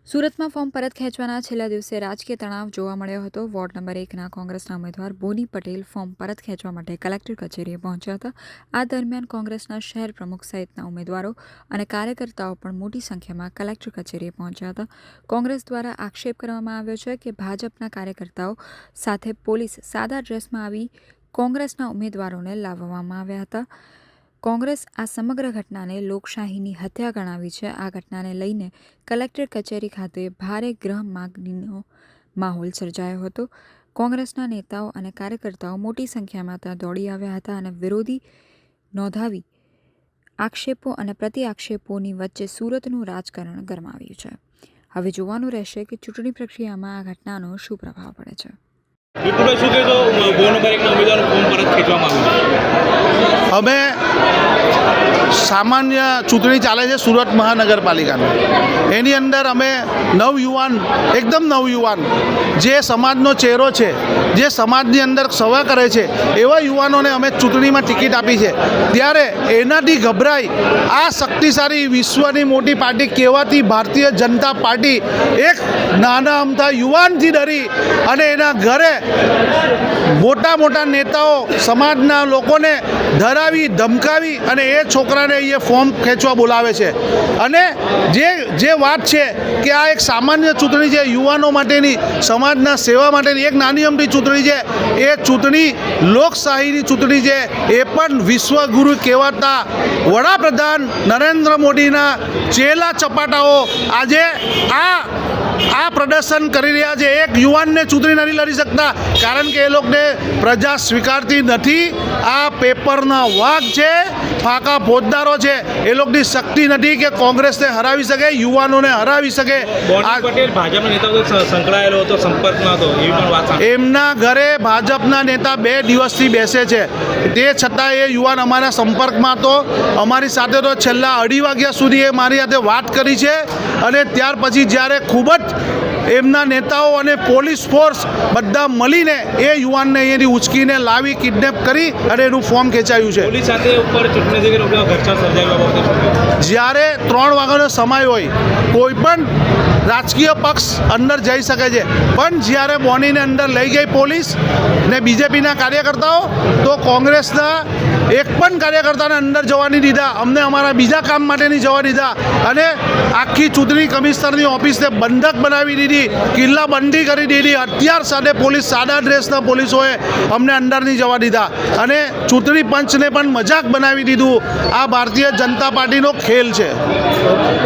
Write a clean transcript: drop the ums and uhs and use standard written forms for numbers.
સુરતમાં ફોર્મ પરત ખેંચવાના છેલ્લા દિવસે રાજકીય તણાવ જોવા મળ્યો હતો। વોર્ડ નંબર 1ના કોંગ્રેસના ઉમેદવાર બોની પટેલ ફોર્મ પરત ખેંચવા માટે કલેક્ટર કચેરીએ પહોંચ્યા હતા। આ દરમિયાન કોંગ્રેસના શહેર પ્રમુખ સહિતના ઉમેદવારો અને કાર્યકર્તાઓ પણ મોટી સંખ્યામાં કલેક્ટર કચેરીએ પહોંચ્યા હતા। કોંગ્રેસ દ્વારા આક્ષેપ કરવામાં આવ્યો છે કે ભાજપના કાર્યકર્તાઓ સાથે પોલીસ સાદા ડ્રેસમાં આવી કોંગ્રેસના ઉમેદવારોને લાવવામાં આવ્યા હતા। કોંગ્રેસ આ સમગ્ર ઘટનાને લોકશાહીની હત્યા ગણાવી છે। આ ઘટનાને લઈને કલેક્ટર કચેરી ખાતે ભારે ગૃહ માગણીનો માહોલ સર્જાયો હતો। કોંગ્રેસના નેતાઓ અને કાર્યકર્તાઓ મોટી સંખ્યામાં ત્યાં દોડી આવ્યા હતા અને વિરોધી નોંધાવી આક્ષેપો અને પ્રતિ આક્ષેપોની વચ્ચે સુરતનું રાજકારણ ગરમાવ્યું છે। હવે જોવાનું રહેશે કે ચૂંટણી પ્રક્રિયામાં આ ઘટનાનો શું પ્રભાવ પડે છે। અમે સામાન્ય ચૂંટણી ચાલે છે સુરત મહાનગરપાલિકાની, એની અંદર અમે નવયુવાન, એકદમ નવયુવાન, જે સમાજનો ચહેરો છે, જે સમાજની અંદર સેવા કરે છે એવા યુવાનોને અમે ચૂંટણીમાં ટિકિટ આપી છે। ત્યારે એનાથી ગભરાઈ આ શક્તિશાળી વિશ્વની મોટી પાર્ટી કહેવાતી ભારતીય જનતા પાર્ટી એક નાના અમથા યુવાનથી ડરી અને એના ઘરે મોટા મોટા નેતાઓ સમાજના લોકોને ધરાવી ધમકાવી અને એ છોકરાને અહીંયા ફોર્મ ખેંચવા બોલાવે છે। અને જે વાત છે કે આ એક સામાન્ય ચૂંટણી છે, યુવાનો માટેની, સમાજના સેવા માટેની એક નાની અમથી ચૂંટણી છે। એ ચૂંટણી લોકશાહીની ચૂંટણી છે। એ પણ વિશ્વગુરુ કહેવાતા વડાપ્રધાન નરેન્દ્ર મોદીના ચેલા ચપાટાઓ આજે આ પ્રદર્શન કરી રહ્યા છે। એક યુવાનને ચૂંટણી નથી લડી શકતા કારણ કે એ લોકોને પ્રજા સ્વીકારતી નથી। આ પેપરના વાઘ છે, ફાકા ફોજદારો છે, એ લોકોની શક્તિ નથી કે કોંગ્રેસને હરાવી શકે, યુવાનોને હરાવી શકે। ભાજપના નેતાઓ સંકળાયેલો હતો, સંપર્કમાં હતો, એવી પણ વાત એમના ઘરે ભાજપના નેતા 2 દિવસથી બેસે છે, તે છતાં એ યુવાન અમારા સંપર્કમાં હતો। અમારી સાથે તો છેલ્લા 2:30 વાગ્યા સુધી એ મારી સાથે વાત કરી છે અને ત્યાર પછી જ્યારે ખૂબ જ એમના નેતાઓ અને પોલીસ ફોર્સ બધા મળીને એ યુવાનને અહીંયાથી ઉચકીને લાવી કિડનેપ કરી અને એનું ફોર્મ ખેંચાયું છે। પોલીસ સાથે ઉપર ચૂંટણી ઘર્ષણ સર્જાયું। જ્યારે 3 વાગ્યાનો સમય હોય, કોઈ પણ રાજકીય પક્ષ અંદર જઈ શકે છે, પણ જ્યારે બોનીને અંદર લઈ ગઈ પોલીસ ને બીજેપીના કાર્યકર્તાઓ, તો કોંગ્રેસના એક પણ કાર્યકર્તાને અંદર જવા નહીં દીધા, અમને અમારા બીજા કામ માટે નહીં જવા દીધા અને આખી ચૂંટણી કમિશનરની ઓફિસને બંધક બનાવી દીધી, કિલ્લાબંધી કરી દીધી। હથિયાર સાથે પોલીસ, સાદા ડ્રેસના પોલીસોએ અમને અંદર નહીં જવા દીધા અને ચૂંટણી પંચને પણ મજાક બનાવી દીધું। આ ભારતીય જનતા પાર્ટીનો ખેલ છે।